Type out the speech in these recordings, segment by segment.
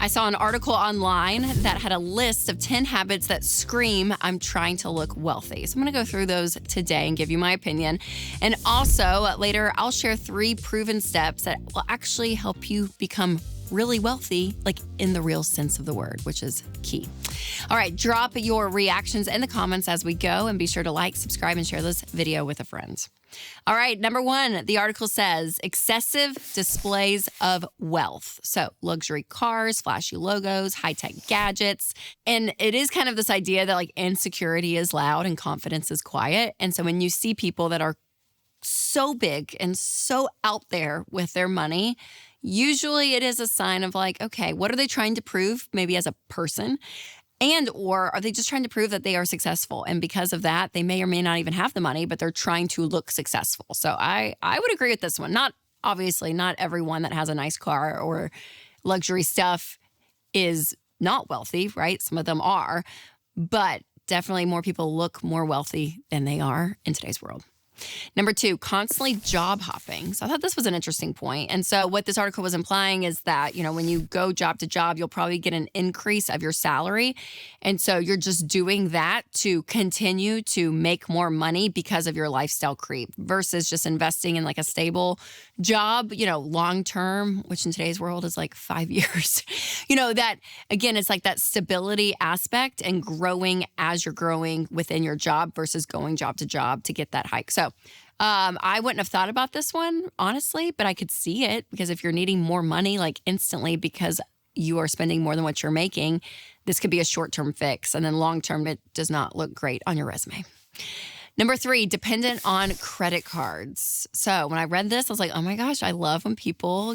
I saw an article online that had a list of 10 habits that scream, I'm trying to look wealthy. So I'm going to go through those today and give you my opinion. And also later, I'll share 3 proven steps that will actually help you become really wealthy, like in the real sense of the word, which is key. All right, drop your reactions in the comments as we go, and be sure to like, subscribe, and share this video with a friend. All right, number 1, the article says excessive displays of wealth. So luxury cars, flashy logos, high-tech gadgets. And it is kind of this idea that like insecurity is loud and confidence is quiet. And so when you see people that are so big and so out there with their money, usually it is a sign of like, okay, what are they trying to prove maybe as a person? And or are they just trying to prove that they are successful? And because of that, they may or may not even have the money, but they're trying to look successful. So I would agree with this one. Obviously, not everyone that has a nice car or luxury stuff is not wealthy, right? Some of them are, but definitely more people look more wealthy than they are in today's world. Number 2, constantly job hopping. So I thought this was an interesting point. And so what this article was implying is that, when you go job to job, you'll probably get an increase of your salary. And so you're just doing that to continue to make more money because of your lifestyle creep versus just investing in like a stable job, long term, which in today's world is like 5 years. That again, it's like that stability aspect and growing as you're growing within your job versus going job to job to get that hike. So I wouldn't have thought about this one, honestly, but I could see it because if you're needing more money, like instantly because you are spending more than what you're making, this could be a short-term fix. And then long-term, it does not look great on your resume. Number 3, dependent on credit cards. So when I read this, I was like, oh my gosh, I love when people,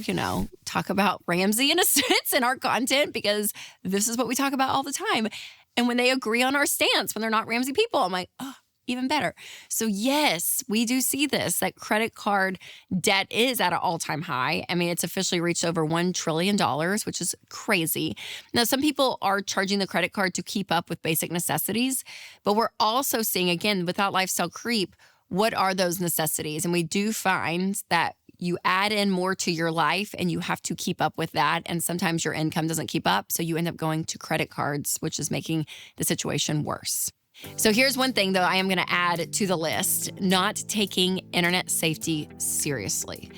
talk about Ramsey in a sense in our content because this is what we talk about all the time. And when they agree on our stance, when they're not Ramsey people, I'm like, oh, even better. So yes, we do see this, that credit card debt is at an all-time high. I mean, it's officially reached over $1 trillion, which is crazy. Now, some people are charging the credit card to keep up with basic necessities, but we're also seeing, again, without lifestyle creep, what are those necessities? And we do find that you add in more to your life and you have to keep up with that. And sometimes your income doesn't keep up. So you end up going to credit cards, which is making the situation worse. So here's one thing, though, I am going to add to the list, not taking internet safety seriously.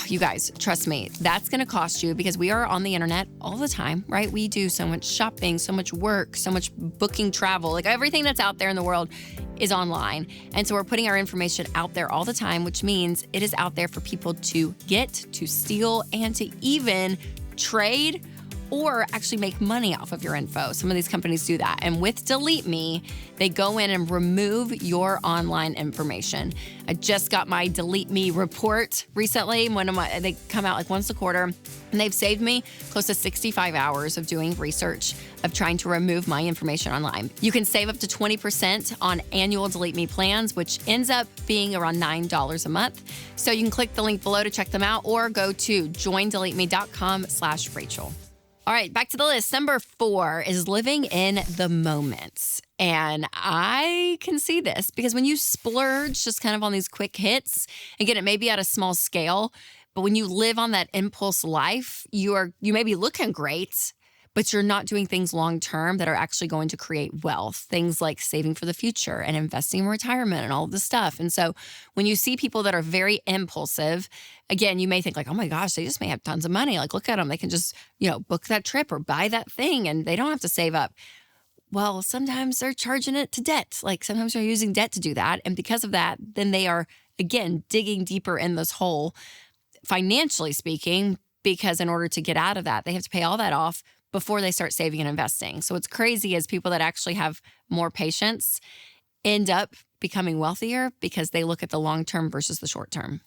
You guys, trust me, that's going to cost you because we are on the internet all the time, right? We do so much shopping, so much work, so much booking travel, like everything that's out there in the world is online. And so we're putting our information out there all the time, which means it is out there for people to get, to steal, and to even trade or actually make money off of your info. Some of these companies do that. And with Delete Me, they go in and remove your online information. I just got my Delete Me report recently. They come out like once a quarter, and they've saved me close to 65 hours of doing research of trying to remove my information online. You can save up to 20% on annual Delete Me plans, which ends up being around $9 a month. So you can click the link below to check them out or go to joindeleteme.com/Rachel. All right, back to the list. Number 4 is living in the moment. And I can see this because when you splurge just kind of on these quick hits, again, it may be at a small scale, but when you live on that impulse life, you may be looking great, but you're not doing things long-term that are actually going to create wealth. Things like saving for the future and investing in retirement and all of this stuff. And so when you see people that are very impulsive, again, you may think like, oh my gosh, they just may have tons of money. Like, look at them. They can just, book that trip or buy that thing and they don't have to save up. Well, sometimes they're charging it to debt. Like sometimes they're using debt to do that. And because of that, then they are, again, digging deeper in this hole, financially speaking, because in order to get out of that, they have to pay all that off before they start saving and investing. So what's crazy is people that actually have more patience end up becoming wealthier because they look at the long term versus the short term.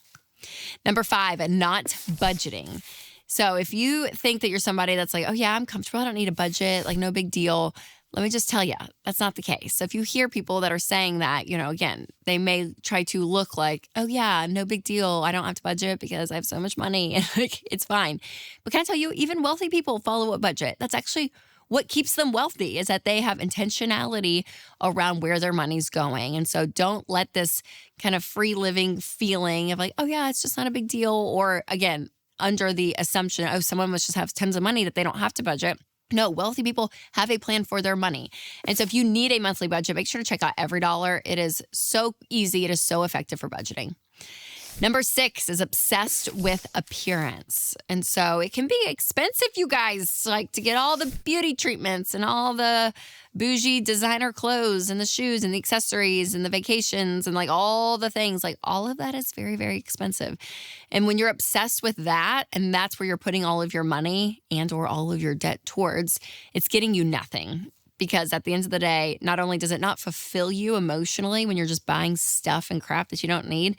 Number 5, not budgeting. So if you think that you're somebody that's like, oh yeah, I'm comfortable, I don't need a budget, like no big deal. Let me just tell you, that's not the case. So if you hear people that are saying that, again, they may try to look like, oh yeah, no big deal. I don't have to budget because I have so much money and like, it's fine. But can I tell you, even wealthy people follow a budget. That's actually what keeps them wealthy is that they have intentionality around where their money's going. And so don't let this kind of free living feeling of like, oh yeah, it's just not a big deal. Or again, under the assumption, oh, someone must just have tons of money that they don't have to budget. No, wealthy people have a plan for their money. And so if you need a monthly budget, make sure to check out Every Dollar. It is so easy. It is so effective for budgeting. Number 6 is obsessed with appearance. And so it can be expensive, you guys, like to get all the beauty treatments and all the bougie designer clothes and the shoes and the accessories and the vacations and like all the things. Like all of that is very, very expensive. And when you're obsessed with that, and that's where you're putting all of your money and or all of your debt towards, it's getting you nothing. Because at the end of the day, not only does it not fulfill you emotionally when you're just buying stuff and crap that you don't need,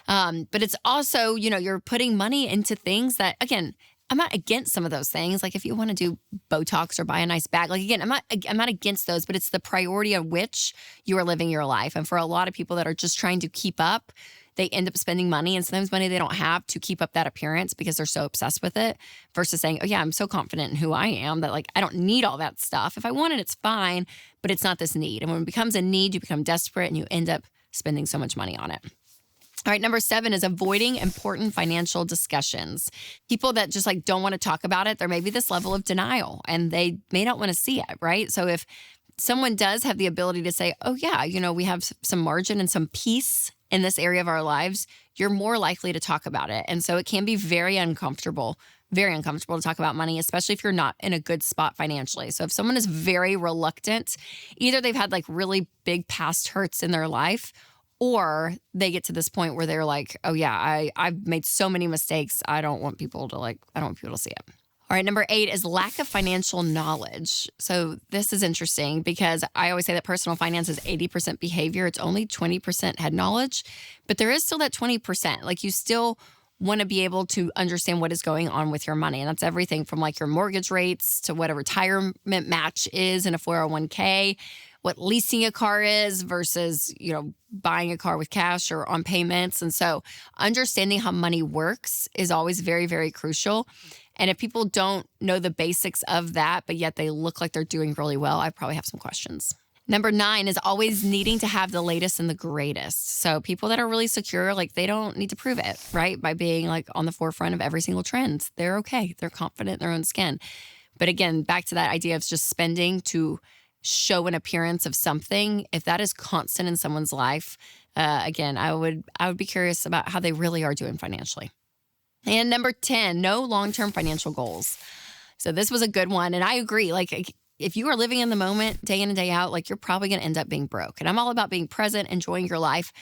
but it's also, you're putting money into things that, again, I'm not against some of those things. Like if you want to do Botox or buy a nice bag, like again, I'm not against those, but it's the priority of which you are living your life. And for a lot of people that are just trying to keep up, they end up spending money and sometimes money they don't have to keep up that appearance because they're so obsessed with it versus saying, oh yeah, I'm so confident in who I am that like, I don't need all that stuff. If I want it, it's fine, but it's not this need. And when it becomes a need, you become desperate and you end up spending so much money on it. All right, number 7 is avoiding important financial discussions. People that just like don't want to talk about it, there may be this level of denial and they may not want to see it, right? So if someone does have the ability to say, oh yeah, we have some margin and some peace in this area of our lives, you're more likely to talk about it. And so it can be very uncomfortable to talk about money, especially if you're not in a good spot financially. So if someone is very reluctant, either they've had like really big past hurts in their life, or they get to this point where they're like, oh yeah, I've made so many mistakes. I don't want people to see it. All right, number 8 is lack of financial knowledge. So this is interesting because I always say that personal finance is 80% behavior. It's only 20% head knowledge, but there is still that 20%. Like you still want to be able to understand what is going on with your money. And that's everything from like your mortgage rates to what a retirement match is in a 401k, what leasing a car is versus, buying a car with cash or on payments. And so understanding how money works is always very, very crucial. And if people don't know the basics of that, but yet they look like they're doing really well, I probably have some questions. Number 9 is always needing to have the latest and the greatest. So people that are really secure, like they don't need to prove it, right? By being like on the forefront of every single trend. They're okay. They're confident in their own skin. But again, back to that idea of just spending to show an appearance of something. If that is constant in someone's life, again, I would be curious about how they really are doing financially. And number 10, no long-term financial goals. So this was a good one. And I agree. Like if you are living in the moment day in and day out, like you're probably going to end up being broke. And I'm all about being present, enjoying your life.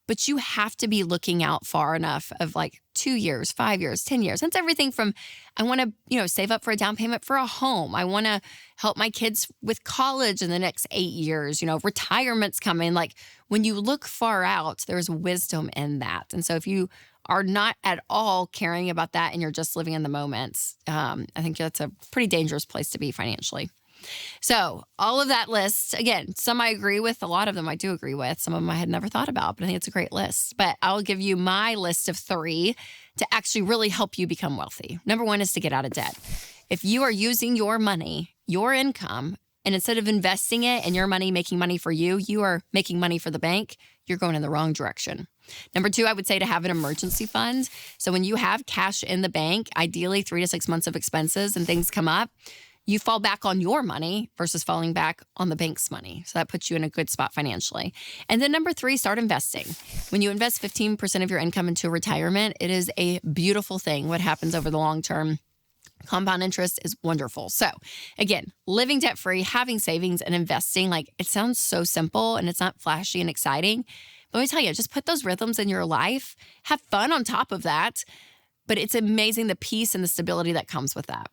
But you have to be looking out far enough of like 2 years, 5 years, 10 years. That's everything from I want to, save up for a down payment for a home. I want to help my kids with college in the next 8 years. Retirement's coming. Like when you look far out, there's wisdom in that. And so if you are not at all caring about that and you're just living in the moment, I think that's a pretty dangerous place to be financially. So all of that list, again, some I agree with, a lot of them I do agree with. Some of them I had never thought about, but I think it's a great list. But I'll give you my list of 3 to actually really help you become wealthy. Number 1 is to get out of debt. If you are using your money, your income, and instead of investing it and your money making money for you, you are making money for the bank, you're going in the wrong direction. Number 2, I would say to have an emergency fund. So when you have cash in the bank, ideally 3 to 6 months of expenses and things come up, you fall back on your money versus falling back on the bank's money. So that puts you in a good spot financially. And then number 3, start investing. When you invest 15% of your income into retirement, it is a beautiful thing. What happens over the long term? Compound interest is wonderful. So again, living debt-free, having savings and investing, like it sounds so simple and it's not flashy and exciting. But let me tell you, just put those rhythms in your life, have fun on top of that. But it's amazing the peace and the stability that comes with that.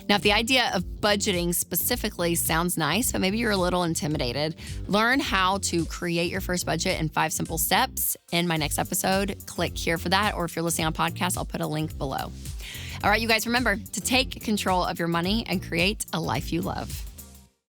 Now, if the idea of budgeting specifically sounds nice, but maybe you're a little intimidated, learn how to create your first budget in 5 simple steps in my next episode. Click here for that. Or if you're listening on podcast, I'll put a link below. All right, you guys, remember to take control of your money and create a life you love.